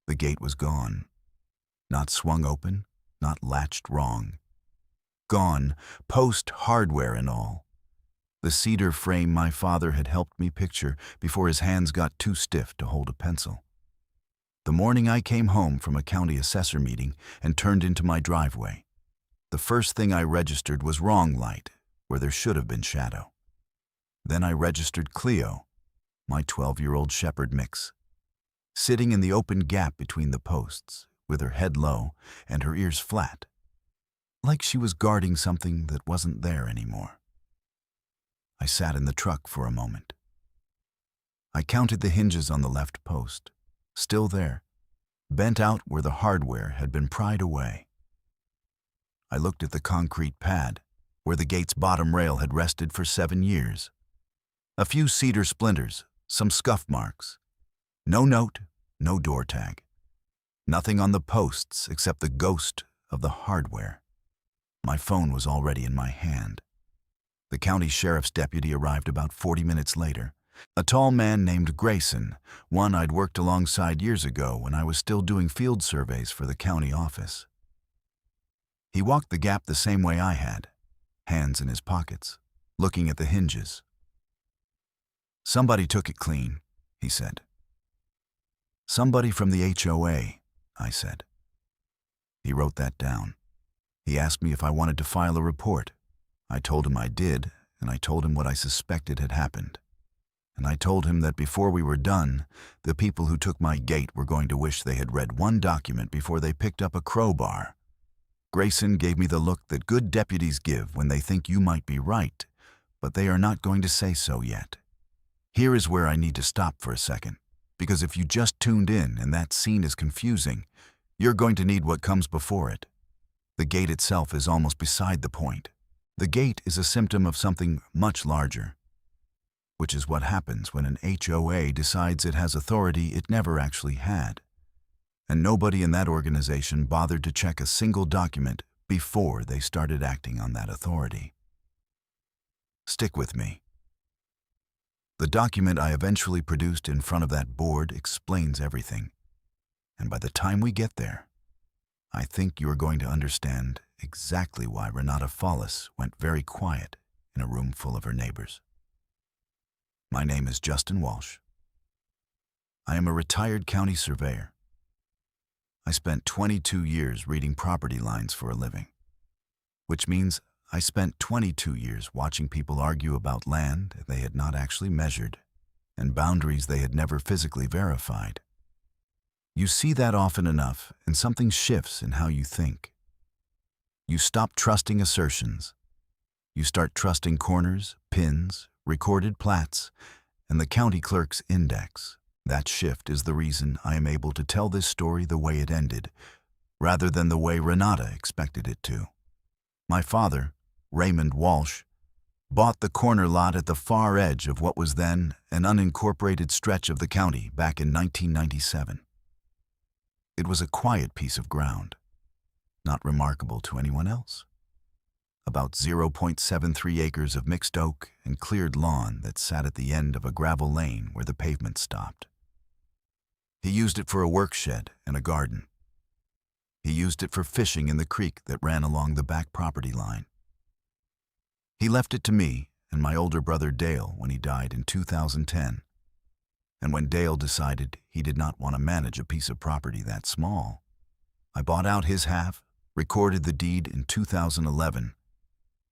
The gate was gone. Not swung open, not latched wrong. Gone, post, hardware and all. The cedar frame my father had helped me picture before his hands got too stiff to hold a pencil. The morning I came home from a county assessor meeting and turned into my driveway, the first thing I registered was wrong light, where there should have been shadow. Then I registered Cleo, my 12-year-old shepherd mix, sitting in the open gap between the posts, with her head low and her ears flat, like she was guarding something that wasn't there anymore. I sat in the truck for a moment. I counted the hinges on the left post, still there, bent out where the hardware had been pried away. I looked at the concrete pad, where the gate's bottom rail had rested for 7 years. A few cedar splinters, some scuff marks. No note, no door tag. Nothing on the posts except the ghost of the hardware. My phone was already in my hand. The county sheriff's deputy arrived about 40 minutes later. A tall man named Grayson, one I'd worked alongside years ago when I was still doing field surveys for the county office. He walked the gap the same way I had, hands in his pockets, looking at the hinges. "Somebody took it clean," he said. "Somebody from the HOA," I said. He wrote that down. He asked me if I wanted to file a report. I told him I did, and I told him what I suspected had happened. And I told him that before we were done, the people who took my gate were going to wish they had read one document before they picked up a crowbar. Grayson gave me the look that good deputies give when they think you might be right, but they are not going to say so yet. Here is where I need to stop for a second, because if you just tuned in and that scene is confusing, you're going to need what comes before it. The gate itself is almost beside the point. The gate is a symptom of something much larger, which is what happens when an HOA decides it has authority it never actually had. And nobody in that organization bothered to check a single document before they started acting on that authority. Stick with me. The document I eventually produced in front of that board explains everything. And by the time we get there, I think you are going to understand exactly why Renata Follis went very quiet in a room full of her neighbors. My name is Justin Walsh. I am a retired county surveyor. I spent 22 years reading property lines for a living, which means I spent 22 years watching people argue about land they had not actually measured and boundaries they had never physically verified. You see that often enough, and something shifts in how you think. You stop trusting assertions. You start trusting corners, pins, recorded plats, and the county clerk's index. That shift is the reason I am able to tell this story the way it ended, rather than the way Renata expected it to. My father, Raymond Walsh, bought the corner lot at the far edge of what was then an unincorporated stretch of the county back in 1997. It was a quiet piece of ground, not remarkable to anyone else. About 0.73 acres of mixed oak and cleared lawn that sat at the end of a gravel lane where the pavement stopped. He used it for a work shed and a garden. He used it for fishing in the creek that ran along the back property line. He left it to me and my older brother Dale when he died in 2010. And when Dale decided he did not want to manage a piece of property that small, I bought out his half, recorded the deed in 2011,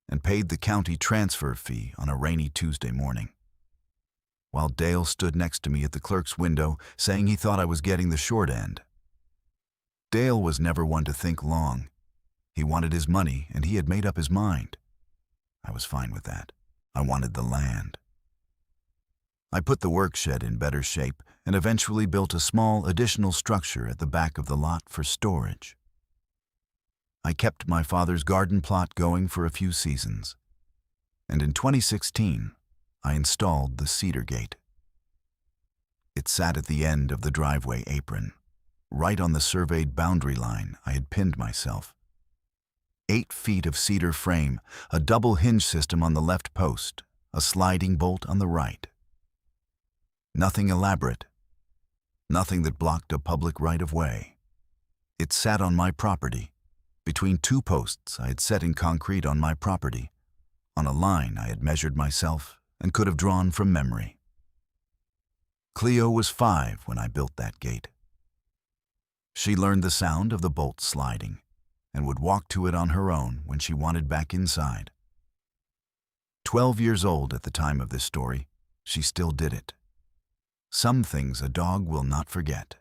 and paid the county transfer fee on a rainy Tuesday morning. While Dale stood next to me at the clerk's window, saying he thought I was getting the short end. Dale was never one to think long. He wanted his money, and he had made up his mind. I was fine with that. I wanted the land. I put the work shed in better shape and eventually built a small additional structure at the back of the lot for storage. I kept my father's garden plot going for a few seasons, and in 2016, I installed the cedar gate. It sat at the end of the driveway apron, right on the surveyed boundary line I had pinned myself. 8 feet of cedar frame, a double hinge system on the left post, a sliding bolt on the right. Nothing elaborate, nothing that blocked a public right-of-way. It sat on my property, between two posts I had set in concrete on my property, on a line I had measured myself and could have drawn from memory. Cleo was 5 when I built that gate. She learned the sound of the bolt sliding and would walk to it on her own when she wanted back inside. 12 years old at the time of this story, she still did it. Some things a dog will not forget.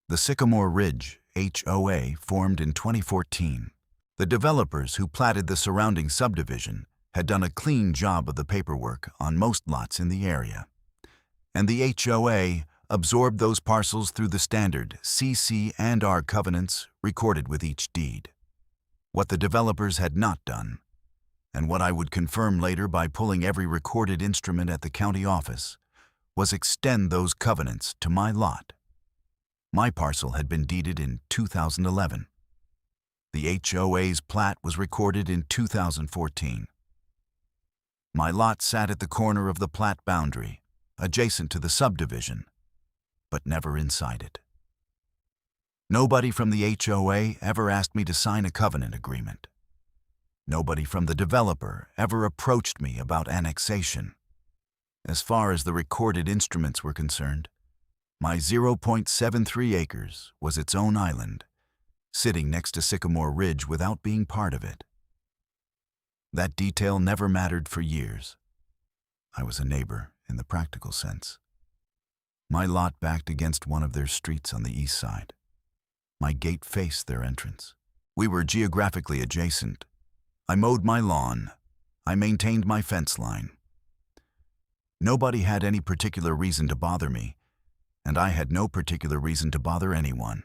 The Sycamore Ridge HOA formed in 2014. The developers who platted the surrounding subdivision had done a clean job of the paperwork on most lots in the area, and the HOA absorbed those parcels through the standard CC&R covenants recorded with each deed. What the developers had not done, and what I would confirm later by pulling every recorded instrument at the county office, was extend those covenants to my lot. My parcel had been deeded in 2011. The HOA's plat was recorded in 2014. My lot sat at the corner of the plat boundary, adjacent to the subdivision, but never inside it. Nobody from the HOA ever asked me to sign a covenant agreement. Nobody from the developer ever approached me about annexation. As far as the recorded instruments were concerned, my 0.73 acres was its own island, sitting next to Sycamore Ridge without being part of it. That detail never mattered for years. I was a neighbor in the practical sense. My lot backed against one of their streets on the east side. My gate faced their entrance. We were geographically adjacent. I mowed my lawn. I maintained my fence line. Nobody had any particular reason to bother me, and I had no particular reason to bother anyone.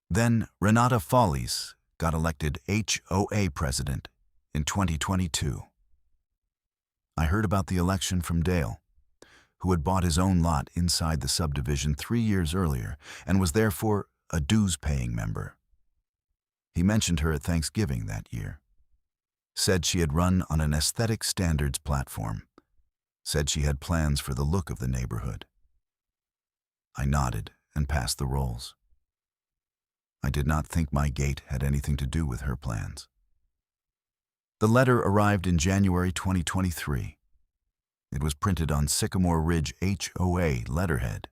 Then Renata Follies got elected HOA president in 2022. I heard about the election from Dale, who had bought his own lot inside the subdivision 3 years earlier and was therefore a dues-paying member. He mentioned her at Thanksgiving that year. Said she had run on an aesthetic standards platform. Said she had plans for the look of the neighborhood. I nodded and passed the rolls. I did not think my gate had anything to do with her plans. The letter arrived in January 2023. It was printed on Sycamore Ridge HOA letterhead,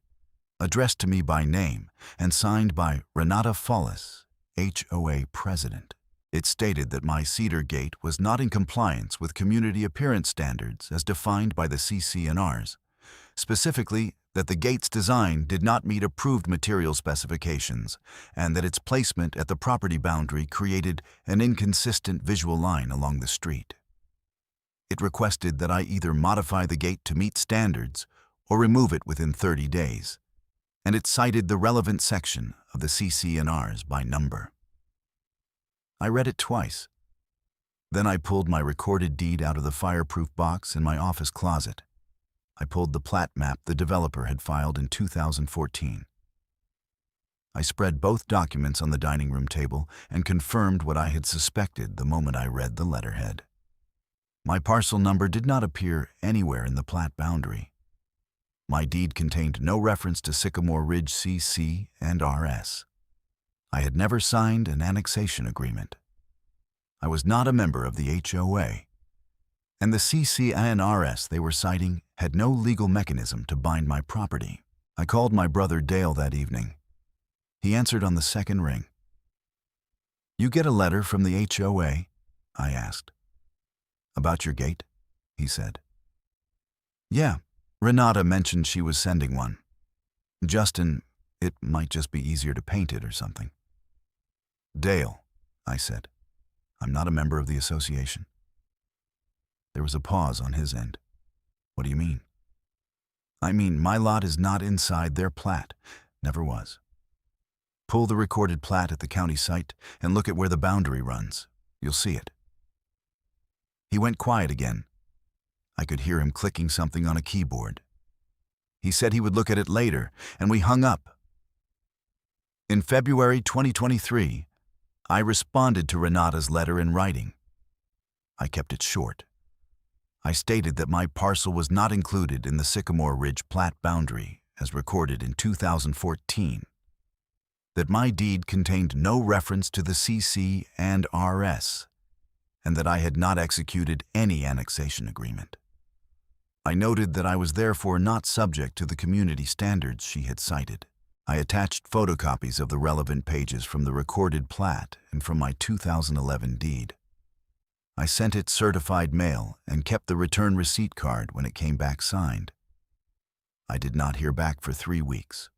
addressed to me by name, and signed by Renata Follies, HOA president. It stated that my cedar gate was not in compliance with community appearance standards as defined by the CC&Rs, specifically that the gate's design did not meet approved material specifications and that its placement at the property boundary created an inconsistent visual line along the street. It requested that I either modify the gate to meet standards or remove it within 30 days, and it cited the relevant section of the CC&Rs by number. I read it twice. Then I pulled my recorded deed out of the fireproof box in my office closet. I pulled the plat map the developer had filed in 2014. I spread both documents on the dining room table and confirmed what I had suspected the moment I read the letterhead. My parcel number did not appear anywhere in the plat boundary. My deed contained no reference to Sycamore Ridge CC and RS. I had never signed an annexation agreement. I was not a member of the HOA, and the CC and RS they were citing had no legal mechanism to bind my property. I called my brother Dale that evening. He answered on the second ring. "You get a letter from the HOA?" I asked. "About your gate?" he said. "Yeah, Renata mentioned she was sending one. Justin, it might just be easier to paint it or something." "Dale," I said, "I'm not a member of the association." There was a pause on his end. "What do you mean?" "I mean, my lot is not inside their plat. Never was. Pull the recorded plat at the county site and look at where the boundary runs. You'll see it." He went quiet again. I could hear him clicking something on a keyboard. He said he would look at it later, and we hung up. In February 2023, I responded to Renata's letter in writing. I kept it short. I stated that my parcel was not included in the Sycamore Ridge plat boundary as recorded in 2014, that my deed contained no reference to the CC and RS, and that I had not executed any annexation agreement. I noted that I was therefore not subject to the community standards she had cited. I attached photocopies of the relevant pages from the recorded plat and from my 2011 deed. I sent it certified mail and kept the return receipt card when it came back signed. I did not hear back for 3 weeks.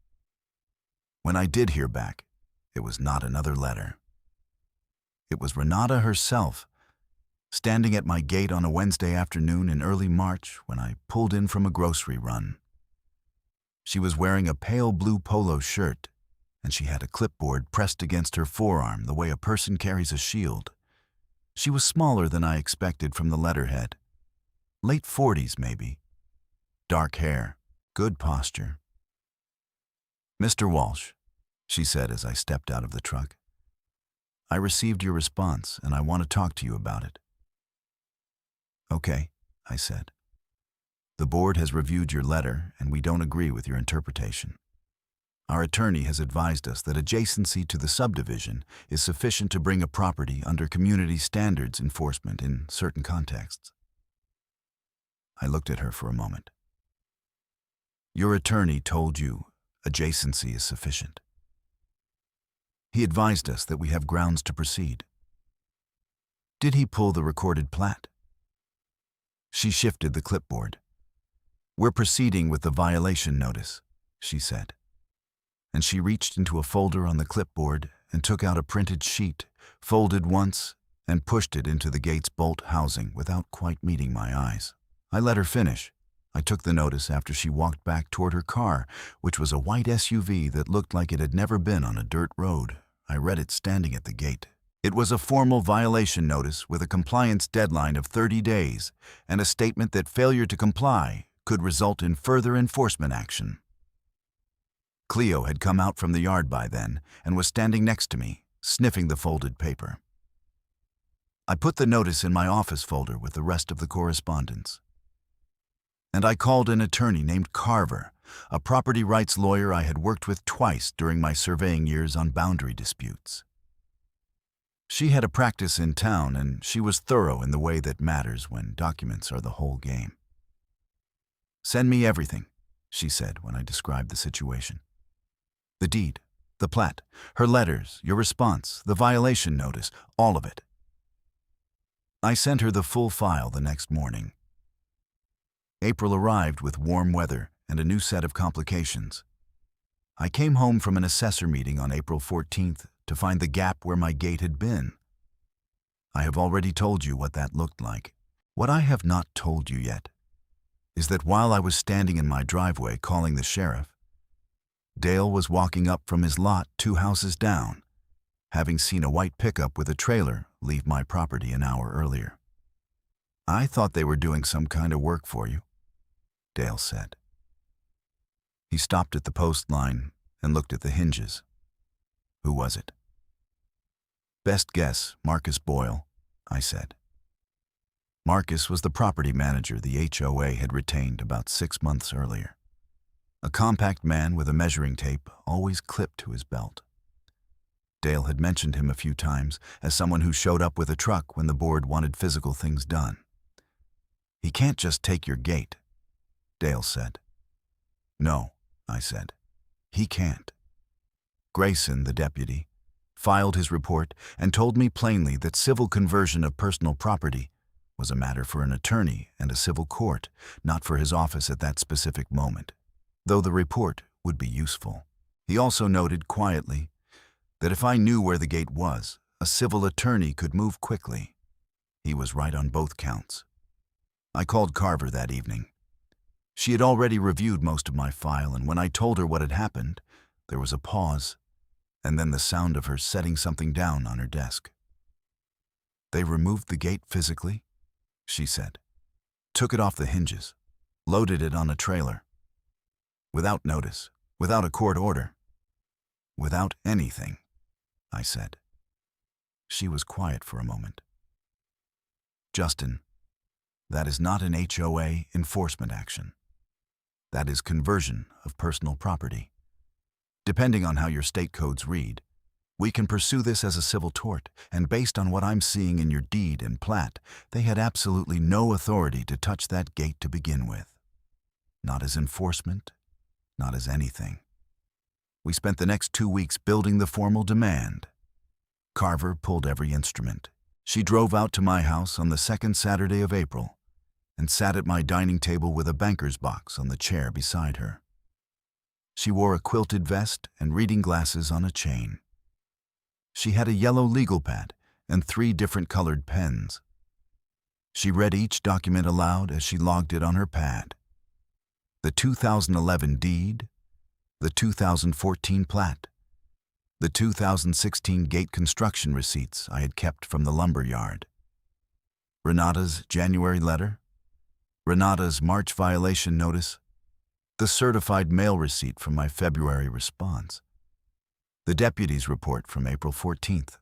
When I did hear back, it was not another letter. It was Renata herself, standing at my gate on a Wednesday afternoon in early March when I pulled in from a grocery run. She was wearing a pale blue polo shirt, and she had a clipboard pressed against her forearm the way a person carries a shield. She was smaller than I expected from the letterhead. Late 40s, maybe. Dark hair, good posture. "Mr. Walsh," she said as I stepped out of the truck, "I received your response and I want to talk to you about it." "Okay," I said. "The board has reviewed your letter and we don't agree with your interpretation. Our attorney has advised us that adjacency to the subdivision is sufficient to bring a property under community standards enforcement in certain contexts." I looked at her for a moment. "Your attorney told you adjacency is sufficient. He advised us that we have grounds to proceed. Did he pull the recorded plat?" She shifted the clipboard. "We're proceeding with the violation notice," she said. And she reached into a folder on the clipboard and took out a printed sheet, folded once, and pushed it into the gate's bolt housing without quite meeting my eyes. I let her finish. I took the notice after she walked back toward her car, which was a white SUV that looked like it had never been on a dirt road. I read it standing at the gate. It was a formal violation notice with a compliance deadline of 30 days and a statement that failure to comply could result in further enforcement action. Cleo had come out from the yard by then and was standing next to me, sniffing the folded paper. I put the notice in my office folder with the rest of the correspondence. And I called an attorney named Carver, a property rights lawyer I had worked with twice during my surveying years on boundary disputes. She had a practice in town, and she was thorough in the way that matters when documents are the whole game. "Send me everything," she said when I described the situation. "The deed, the plat, her letters, your response, the violation notice, all of it." I sent her the full file the next morning. April arrived with warm weather and a new set of complications. I came home from an assessor meeting on April 14th to find the gap where my gate had been. I have already told you what that looked like. What I have not told you yet is that while I was standing in my driveway calling the sheriff, Dale was walking up from his lot 2 houses down, having seen a white pickup with a trailer leave my property an hour earlier. "I thought they were doing some kind of work for you," Dale said. He stopped at the post line and looked at the hinges. "Who was it?" "Best guess, Marcus Boyle," I said. Marcus was the property manager the HOA had retained about 6 months earlier. A compact man with a measuring tape always clipped to his belt. Dale had mentioned him a few times as someone who showed up with a truck when the board wanted physical things done. "He can't just take your gate," Dale said. "No," I said. "He can't." Grayson, the deputy, filed his report and told me plainly that civil conversion of personal property was a matter for an attorney and a civil court, not for his office at that specific moment, though the report would be useful. He also noted quietly that if I knew where the gate was, a civil attorney could move quickly. He was right on both counts. I called Carver that evening. She had already reviewed most of my file, and when I told her what had happened, there was a pause, and then the sound of her setting something down on her desk. "They removed the gate physically," she said. "Took it off the hinges, loaded it on a trailer. Without notice, without a court order. Without anything," I said. She was quiet for a moment. "Justin, that is not an HOA enforcement action." That is conversion of personal property. Depending on how your state codes read, we can pursue this as a civil tort, and based on what I'm seeing in your deed and plat, they had absolutely no authority to touch that gate to begin with. Not as enforcement, not as anything. We spent the next 2 weeks building the formal demand. Carver pulled every instrument. She drove out to my house on the second Saturday of April and sat at my dining table with a banker's box on the chair beside her. She wore a quilted vest and reading glasses on a chain. She had a yellow legal pad and 3 different colored pens. She read each document aloud as she logged it on her pad. The 2011 deed, the 2014 plat, the 2016 gate construction receipts I had kept from the lumber yard, Renata's January letter, Renata's March violation notice, the certified mail receipt from my February response, the deputy's report from April 14th.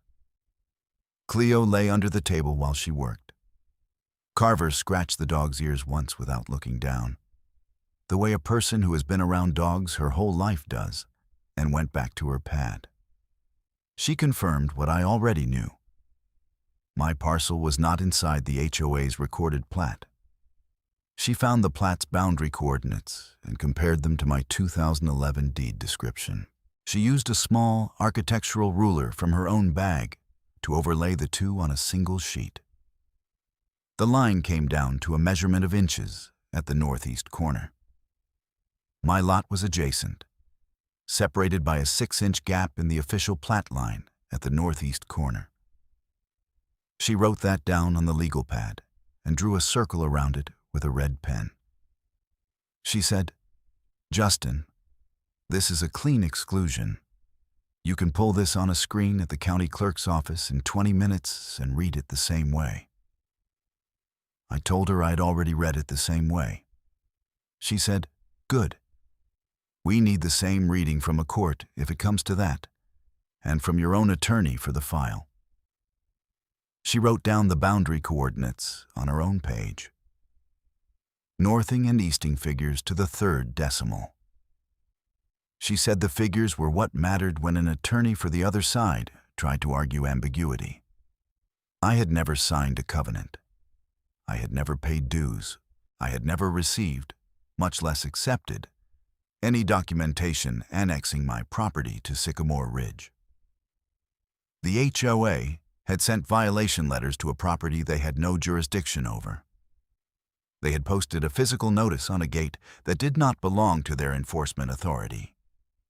Cleo lay under the table while she worked. Carver scratched the dog's ears once without looking down, the way a person who has been around dogs her whole life does, and went back to her pad. She confirmed what I already knew. My parcel was not inside the HOA's recorded plat. She found the plat's boundary coordinates and compared them to my 2011 deed description. She used a small architectural ruler from her own bag to overlay the two on a single sheet. The line came down to a measurement of inches at the northeast corner. My lot was adjacent, separated by a 6-inch gap in the official plat line at the northeast corner. She wrote that down on the legal pad and drew a circle around it with a red pen. She said, "Justin, this is a clean exclusion. You can pull this on a screen at the county clerk's office in 20 minutes and read it the same way." I told her I'd already read it the same way. She said, "Good. We need the same reading from a court if it comes to that, and from your own attorney for the file." She wrote down the boundary coordinates on her own page. Northing and easting figures to the 3rd decimal. She said the figures were what mattered when an attorney for the other side tried to argue ambiguity. I had never signed a covenant. I had never paid dues. I had never received, much less accepted, any documentation annexing my property to Sycamore Ridge. The HOA had sent violation letters to a property they had no jurisdiction over. They had posted a physical notice on a gate that did not belong to their enforcement authority.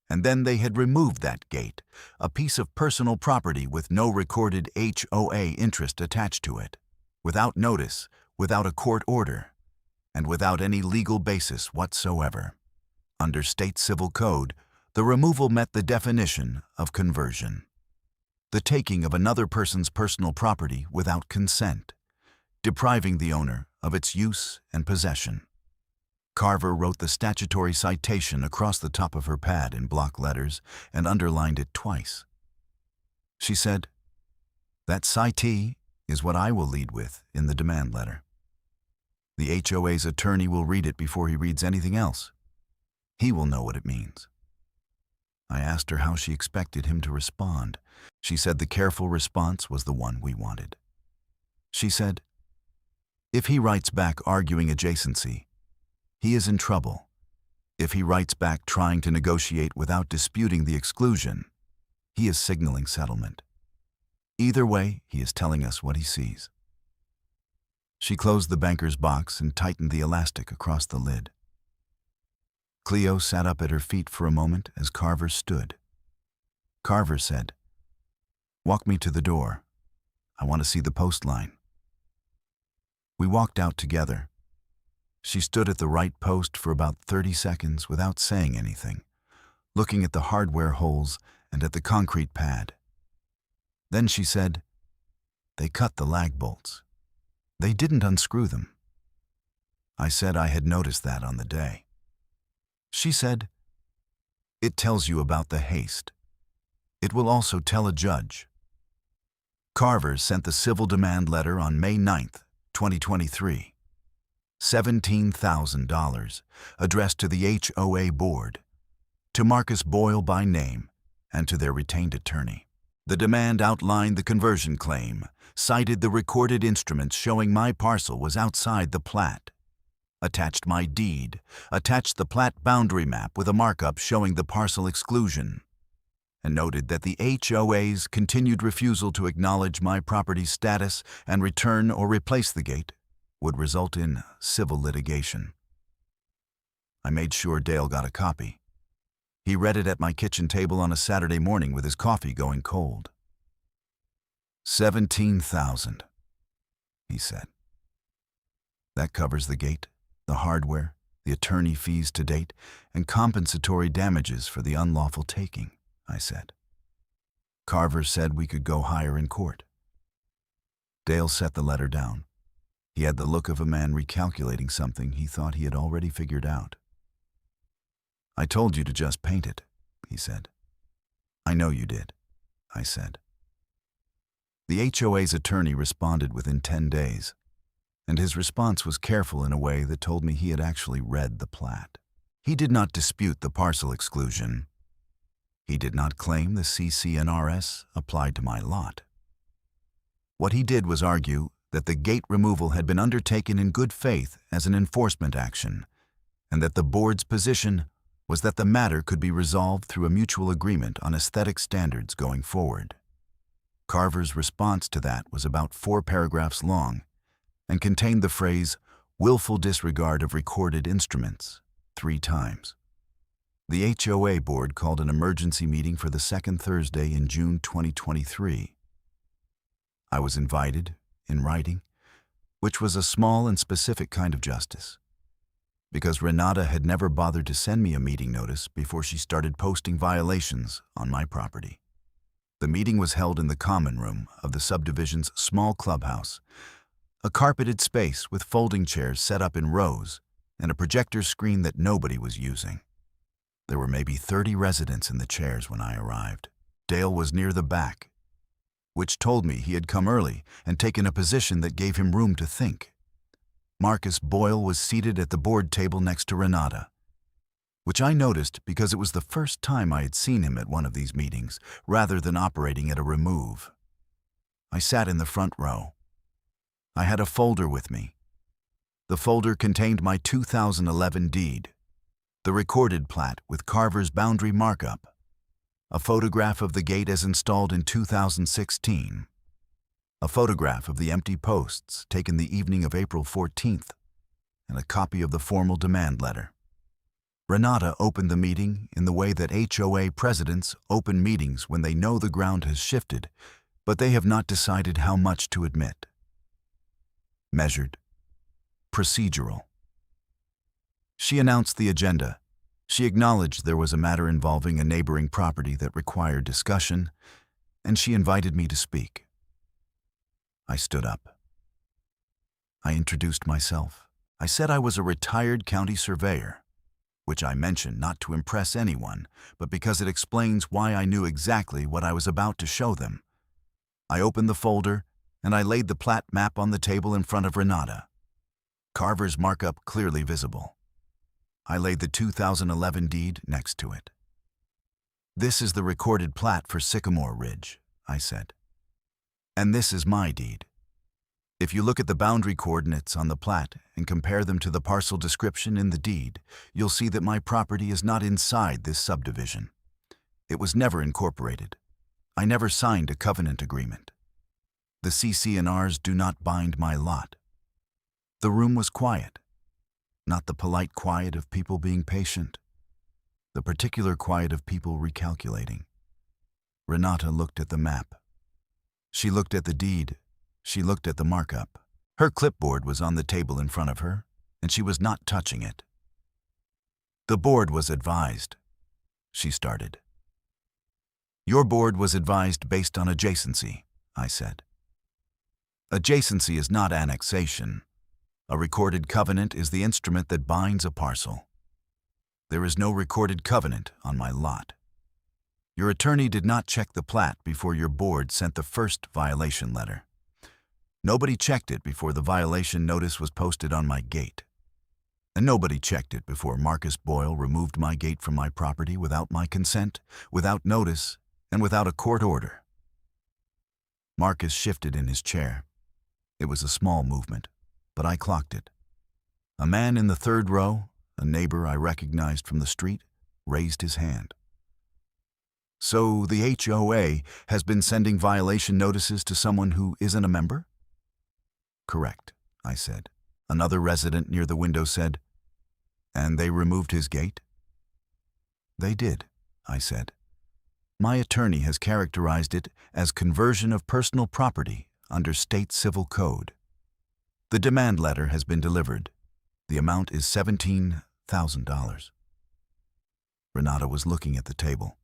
And then they had removed that gate, a piece of personal property with no recorded HOA interest attached to it, without notice, without a court order, and without any legal basis whatsoever. Under state civil code, the removal met the definition of conversion. The taking of another person's personal property without consent, depriving the owner of its use and possession. Carver wrote the statutory citation across the top of her pad in block letters and underlined it twice. She said, "That citee is what I will lead with in the demand letter. The HOA's attorney will read it before he reads anything else. He will know what it means." I asked her how she expected him to respond. She said the careful response was the one we wanted. She said, "If he writes back arguing adjacency, he is in trouble. If he writes back trying to negotiate without disputing the exclusion, he is signaling settlement. Either way, he is telling us what he sees." She closed the banker's box and tightened the elastic across the lid. Cleo sat up at her feet for a moment as Carver stood. Carver said, "Walk me to the door. I want to see the post line." We walked out together. She stood at the right post for about 30 seconds without saying anything, looking at the hardware holes and at the concrete pad. Then she said, "They cut the lag bolts. They didn't unscrew them." I said I had noticed that on the day. She said, "It tells you about the haste. It will also tell a judge." Carver sent the civil demand letter on May 9th, 2023. $17,000, addressed to the HOA board, to Marcus Boyle by name, and to their retained attorney. The demand outlined the conversion claim, cited the recorded instruments showing my parcel was outside the plat, attached my deed, attached the plat boundary map with a markup showing the parcel exclusion, and noted that the HOA's continued refusal to acknowledge my property's status and return or replace the gate would result in civil litigation. I made sure Dale got a copy. He read it at my kitchen table on a Saturday morning with his coffee going cold. $17,000, he said. That covers the gate, the hardware, the attorney fees to date, and compensatory damages for the unlawful taking, I said. Carver said we could go higher in court. Dale set the letter down. He had the look of a man recalculating something he thought he had already figured out. I told you to just paint it, he said. I know you did, I said. The HOA's attorney responded within 10 days, and his response was careful in a way that told me he had actually read the plat. He did not dispute the parcel exclusion. He did not claim the CC&RS applied to my lot. What he did was argue that the gate removal had been undertaken in good faith as an enforcement action, and that the board's position was that the matter could be resolved through a mutual agreement on aesthetic standards going forward. Carver's response to that was about 4 paragraphs long and contained the phrase, willful disregard of recorded instruments, 3 times. The HOA board called an emergency meeting for the second Thursday in June 2023. I was invited, in writing, which was a small and specific kind of justice, because Renata had never bothered to send me a meeting notice before she started posting violations on my property. The meeting was held in the common room of the subdivision's small clubhouse, a carpeted space with folding chairs set up in rows and a projector screen that nobody was using. There were maybe 30 residents in the chairs when I arrived. Dale was near the back, which told me he had come early and taken a position that gave him room to think. Marcus Boyle was seated at the board table next to Renata, which I noticed because it was the first time I had seen him at one of these meetings, rather than operating at a remove. I sat in the front row. I had a folder with me. The folder contained my 2011 deed, the recorded plat with Carver's boundary markup, a photograph of the gate as installed in 2016, a photograph of the empty posts taken the evening of April 14th, and a copy of the formal demand letter. Renata opened the meeting in the way that HOA presidents open meetings when they know the ground has shifted, but they have not decided how much to admit. Measured. Procedural. She announced the agenda. She acknowledged there was a matter involving a neighboring property that required discussion, and she invited me to speak. I stood up. I introduced myself. I said I was a retired county surveyor, which I mentioned not to impress anyone, but because it explains why I knew exactly what I was about to show them. I opened the folder, and I laid the plat map on the table in front of Renata. Carver's markup clearly visible. I laid the 2011 deed next to it. This is the recorded plat for Sycamore Ridge, I said. And this is my deed. If you look at the boundary coordinates on the plat and compare them to the parcel description in the deed, you'll see that my property is not inside this subdivision. It was never incorporated. I never signed a covenant agreement. The CC&Rs do not bind my lot. The room was quiet, not the polite quiet of people being patient, the particular quiet of people recalculating. Renata looked at the map. She looked at the deed. She looked at the markup. Her clipboard was on the table in front of her, and she was not touching it. The board was advised, she started. Your board was advised based on adjacency, I said. Adjacency is not annexation. A recorded covenant is the instrument that binds a parcel. There is no recorded covenant on my lot. Your attorney did not check the plat before your board sent the first violation letter. Nobody checked it before the violation notice was posted on my gate. and nobody checked it before Marcus Boyle removed my gate from my property without my consent, without notice, and without a court order. Marcus shifted in his chair. It was a small movement, but I clocked it. A man in the third row, a neighbor I recognized from the street, raised his hand. "So the HOA has been sending violation notices to someone who isn't a member?" "Correct," I said. Another resident near the window said, "And they removed his gate?" "They did," I said. "My attorney has characterized it as conversion of personal property under state civil code. The demand letter has been delivered. The amount is $17,000. Renata was looking at the table.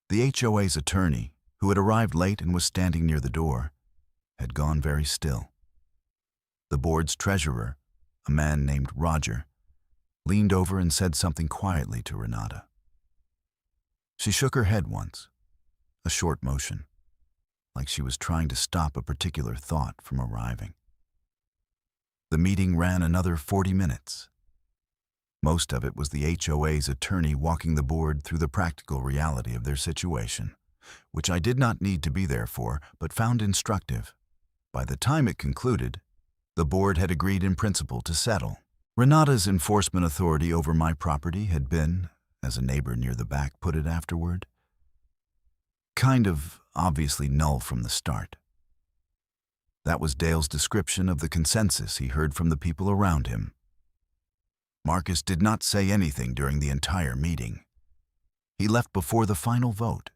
The HOA's attorney, who had arrived late and was standing near the door, had gone very still. The board's treasurer, a man named Roger, leaned over and said something quietly to Renata. She shook her head once, a short motion, like she was trying to stop a particular thought from arriving. The meeting ran another 40 minutes. Most of it was the HOA's attorney walking the board through the practical reality of their situation, which I did not need to be there for, but found instructive. By the time it concluded, the board had agreed in principle to settle. Renata's enforcement authority over my property had been, as a neighbor near the back put it afterward, kind of obviously null from the start. That was Dale's description of the consensus he heard from the people around him. Marcus did not say anything during the entire meeting. He left before the final vote.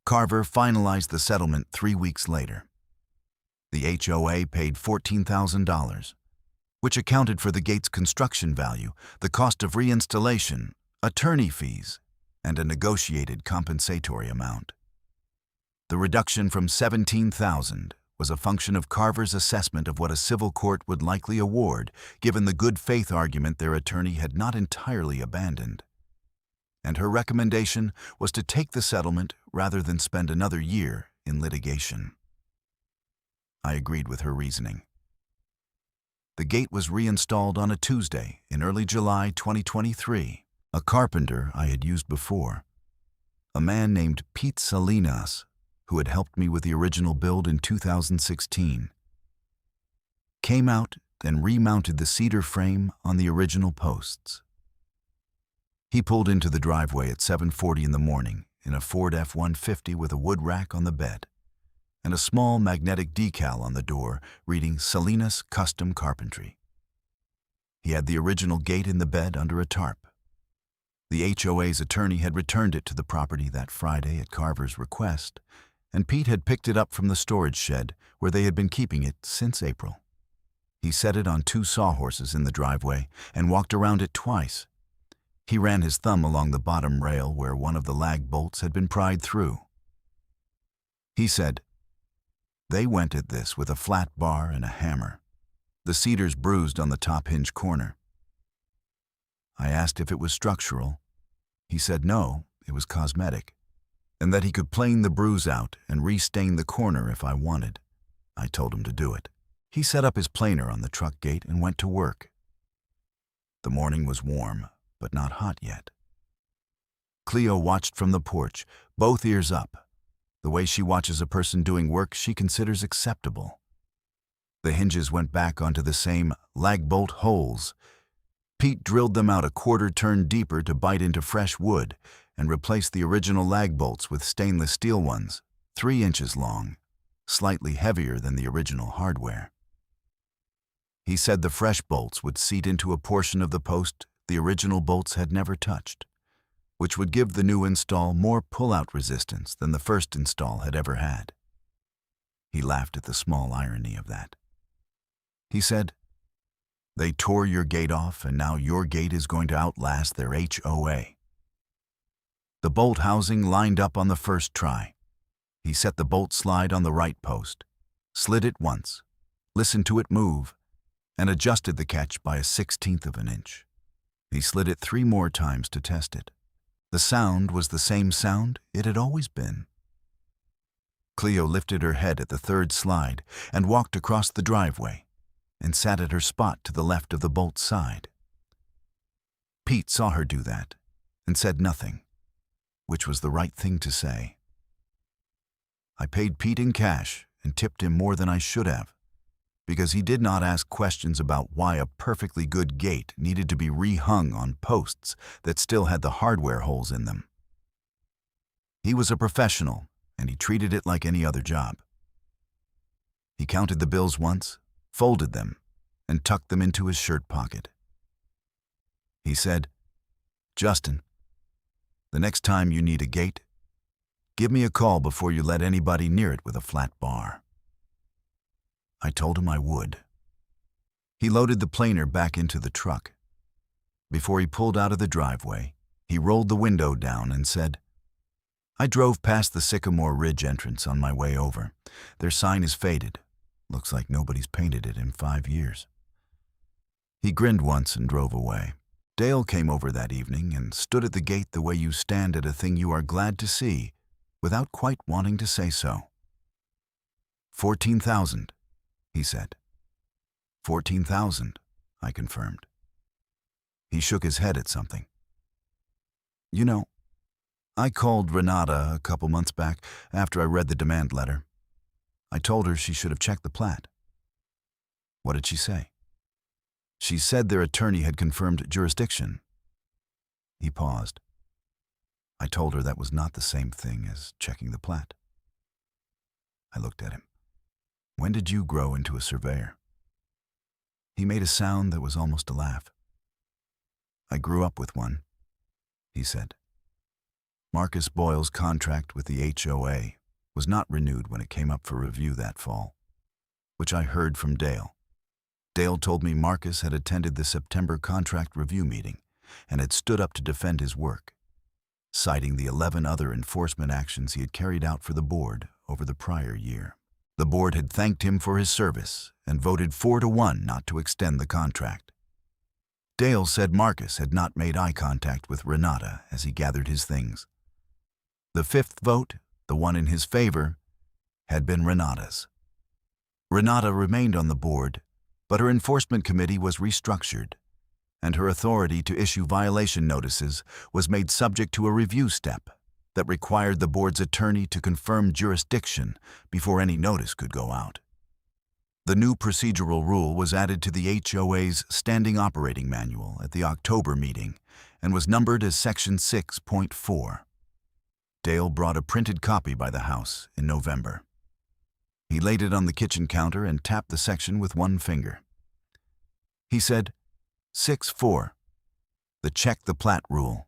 Carver finalized the settlement 3 weeks later. The HOA paid $14,000, which accounted for the gate's construction value, the cost of reinstallation, attorney fees, and a negotiated compensatory amount. The reduction from $17,000 was a function of Carver's assessment of what a civil court would likely award, given the good faith argument their attorney had not entirely abandoned. And her recommendation was to take the settlement rather than spend another year in litigation. I agreed with her reasoning. The gate was reinstalled on a Tuesday in early July 2023. A carpenter I had used before, a man named Pete Salinas, who had helped me with the original build in 2016, came out and remounted the cedar frame on the original posts. He pulled into the driveway at 7:40 in the morning in a Ford F-150 with a wood rack on the bed and a small magnetic decal on the door reading Salinas Custom Carpentry. He had the original gate in the bed under a tarp. The HOA's attorney had returned it to the property that Friday at Carver's request, and Pete had picked it up from the storage shed where they had been keeping it since April. He set it on 2 sawhorses in the driveway and walked around it twice. He ran his thumb along the bottom rail where one of the lag bolts had been pried through. He said, "They went at this with a flat bar and a hammer. The cedars bruised on the top hinge corner." I asked if it was structural. He said no, it was cosmetic, and that he could plane the bruise out and restain the corner if I wanted. I told him to do it. He set up his planer on the truck gate and went to work. The morning was warm, but not hot yet. Cleo watched from the porch, both ears up, the way she watches a person doing work she considers acceptable. The hinges went back onto the same lag bolt holes. Pete drilled them out a quarter turn deeper to bite into fresh wood and replaced the original lag bolts with stainless steel ones, 3 inches long, slightly heavier than the original hardware. He said the fresh bolts would seat into a portion of the post the original bolts had never touched, which would give the new install more pull-out resistance than the first install had ever had. He laughed at the small irony of that. He said, "They tore your gate off, and now your gate is going to outlast their HOA." The bolt housing lined up on the first try. He set the bolt slide on the right post, slid it once, listened to it move, and adjusted the catch by a 1/16 of an inch. He slid it 3 more times to test it. The sound was the same sound it had always been. Cleo lifted her head at the 3rd slide and walked across the driveway, and sat at her spot to the left of the bolt's side. Pete saw her do that and said nothing, which was the right thing to say. I paid Pete in cash and tipped him more than I should have, because he did not ask questions about why a perfectly good gate needed to be rehung on posts that still had the hardware holes in them. He was a professional, and he treated it like any other job. He counted the bills once, folded them, and tucked them into his shirt pocket. He said, "Justin, the next time you need a gate, give me a call before you let anybody near it with a flat bar." I told him I would. He loaded the planer back into the truck. Before he pulled out of the driveway, he rolled the window down and said, "I drove past the Sycamore Ridge entrance on my way over. Their sign is faded. Looks like nobody's painted it in 5 years." He grinned once and drove away. Dale came over that evening and stood at the gate the way you stand at a thing you are glad to see, without quite wanting to say so. 14,000, he said. 14,000, I confirmed. He shook his head at something. "You know, I called Renata a couple months back after I read the demand letter. I told her she should have checked the plat." "What did she say?" "She said their attorney had confirmed jurisdiction." He paused. I told her that was not the same thing as checking the plat. I looked at him. "When did you grow into a surveyor?" He made a sound that was almost a laugh. "I grew up with one," he said. Marcus Boyle's contract with the HOA was not renewed when it came up for review that fall, which I heard from Dale. Dale told me Marcus had attended the September contract review meeting and had stood up to defend his work, citing the 11 other enforcement actions he had carried out for the board over the prior year. The board had thanked him for his service and voted 4-1 not to extend the contract. Dale said Marcus had not made eye contact with Renata as he gathered his things. The fifth vote, the one in his favor, had been Renata's. Renata remained on the board, but her enforcement committee was restructured, and her authority to issue violation notices was made subject to a review step that required the board's attorney to confirm jurisdiction before any notice could go out. The new procedural rule was added to the HOA's Standing Operating Manual at the October meeting and was numbered as Section 6.4. Dale brought a printed copy by the house in November. He laid it on the kitchen counter and tapped the section with one finger. He said, 6.4, the check the plat rule.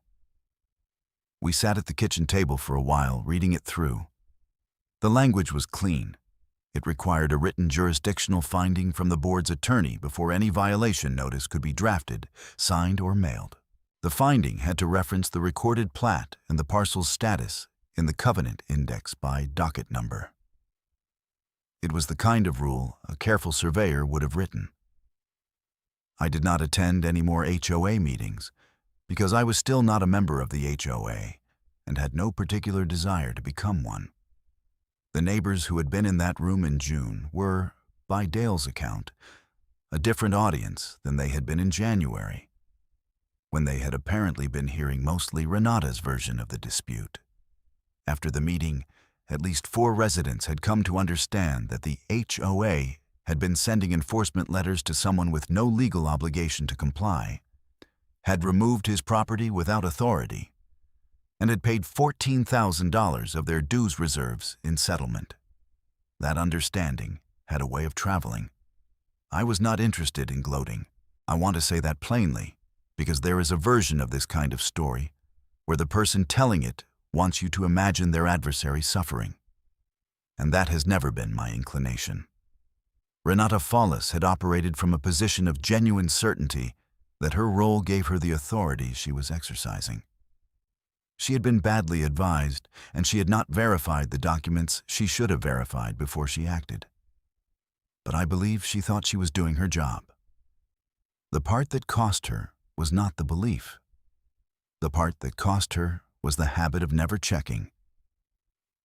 We sat at the kitchen table for a while, reading it through. The language was clean. It required a written jurisdictional finding from the board's attorney before any violation notice could be drafted, signed, or mailed. The finding had to reference the recorded plat and the parcel's status in the covenant index by docket number. It was the kind of rule a careful surveyor would have written. I did not attend any more HOA meetings because I was still not a member of the HOA and had no particular desire to become one. The neighbors who had been in that room in June were, by Dale's account, a different audience than they had been in January, when they had apparently been hearing mostly Renata's version of the dispute. After the meeting, at least 4 residents had come to understand that the HOA had been sending enforcement letters to someone with no legal obligation to comply, had removed his property without authority, and had paid $14,000 of their dues reserves in settlement. That understanding had a way of traveling. I was not interested in gloating. I want to say that plainly, because there is a version of this kind of story where the person telling it wants you to imagine their adversary suffering. And that has never been my inclination. Renata Fallis had operated from a position of genuine certainty that her role gave her the authority she was exercising. She had been badly advised, and she had not verified the documents she should have verified before she acted. But I believe she thought she was doing her job. The part that cost her was not the belief. The part that cost her was the habit of never checking.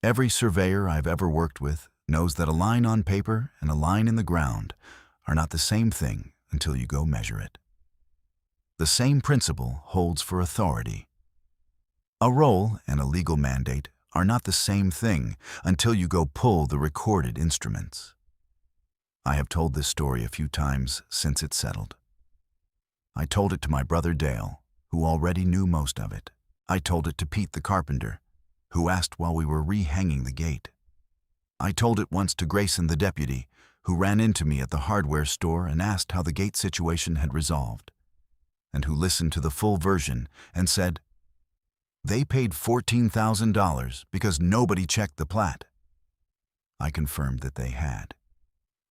Every surveyor I've ever worked with knows that a line on paper and a line in the ground are not the same thing until you go measure it. The same principle holds for authority. A role and a legal mandate are not the same thing until you go pull the recorded instruments. I have told this story a few times since it settled. I told it to my brother Dale, who already knew most of it. I told it to Pete the carpenter, who asked while we were rehanging the gate. I told it once to Grayson the deputy, who ran into me at the hardware store and asked how the gate situation had resolved, and who listened to the full version and said, "They paid $14,000 because nobody checked the plat." I confirmed that they had.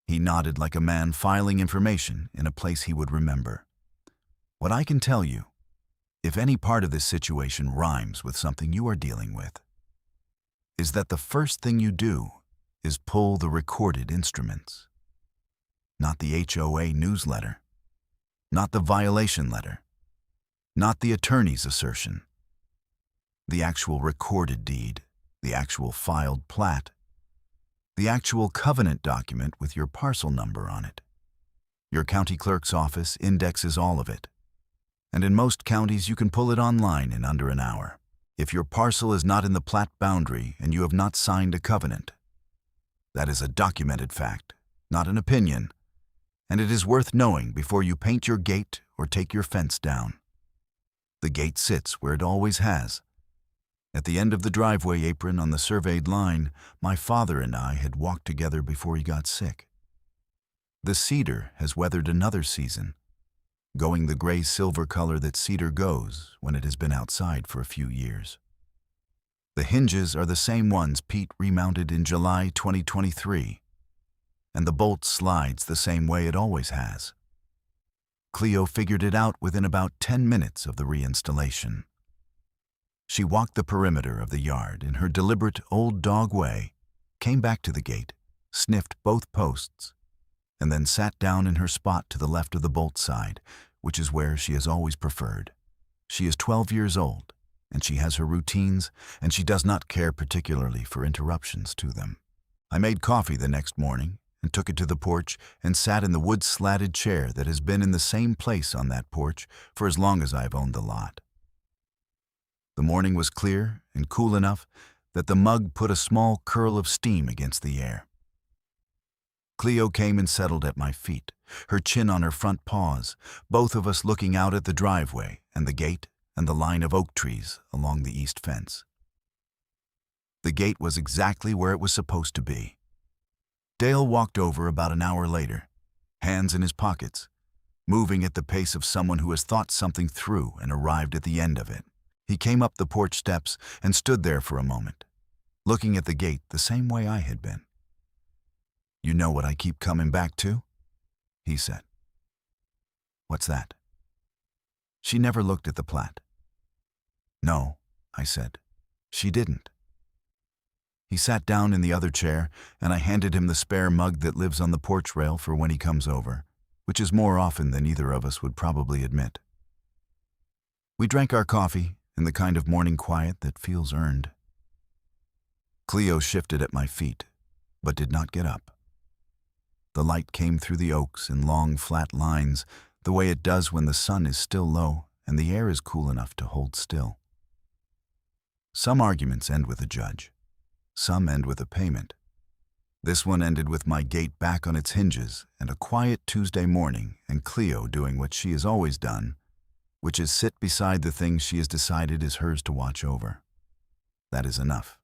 He nodded like a man filing information in a place he would remember. What I can tell you, if any part of this situation rhymes with something you are dealing with, is that the first thing you do is pull the recorded instruments. Not the HOA newsletter, not the violation letter, not the attorney's assertion. The actual recorded deed, the actual filed plat, the actual covenant document with your parcel number on it. Your county clerk's office indexes all of it, and in most counties you can pull it online in under an hour. If your parcel is not in the plat boundary and you have not signed a covenant, that is a documented fact, not an opinion, and it is worth knowing before you paint your gate or take your fence down. The gate sits where it always has. At the end of the driveway apron on the surveyed line, my father and I had walked together before he got sick. The cedar has weathered another season, going the gray-silver color that cedar goes when it has been outside for a few years. The hinges are the same ones Pete remounted in July 2023, and the bolt slides the same way it always has. Cleo figured it out within about 10 minutes of the reinstallation. She walked the perimeter of the yard in her deliberate old dog way, came back to the gate, sniffed both posts, and then sat down in her spot to the left of the bolt side, which is where she has always preferred. She is 12 years old, and she has her routines, and she does not care particularly for interruptions to them. I made coffee the next morning and took it to the porch and sat in the wood-slatted chair that has been in the same place on that porch for as long as I have owned the lot. The morning was clear and cool enough that the mug put a small curl of steam against the air. Cleo came and settled at my feet, her chin on her front paws, both of us looking out at the driveway and the gate and the line of oak trees along the east fence. The gate was exactly where it was supposed to be. Dale walked over about an hour later, hands in his pockets, moving at the pace of someone who has thought something through and arrived at the end of it. He came up the porch steps and stood there for a moment, looking at the gate the same way I had been. "You know what I keep coming back to?" he said. "What's that?" She never looked at the plat. "No," I said. "She didn't." He sat down in the other chair, and I handed him the spare mug that lives on the porch rail for when he comes over, which is more often than either of us would probably admit. We drank our coffee in the kind of morning quiet that feels earned. Cleo shifted at my feet, but did not get up. The light came through the oaks in long, flat lines, the way it does when the sun is still low and the air is cool enough to hold still. Some arguments end with a judge. Some end with a payment. This one ended with my gate back on its hinges and a quiet Tuesday morning and Cleo doing what she has always done, which is sit beside the thing she has decided is hers to watch over. That is enough.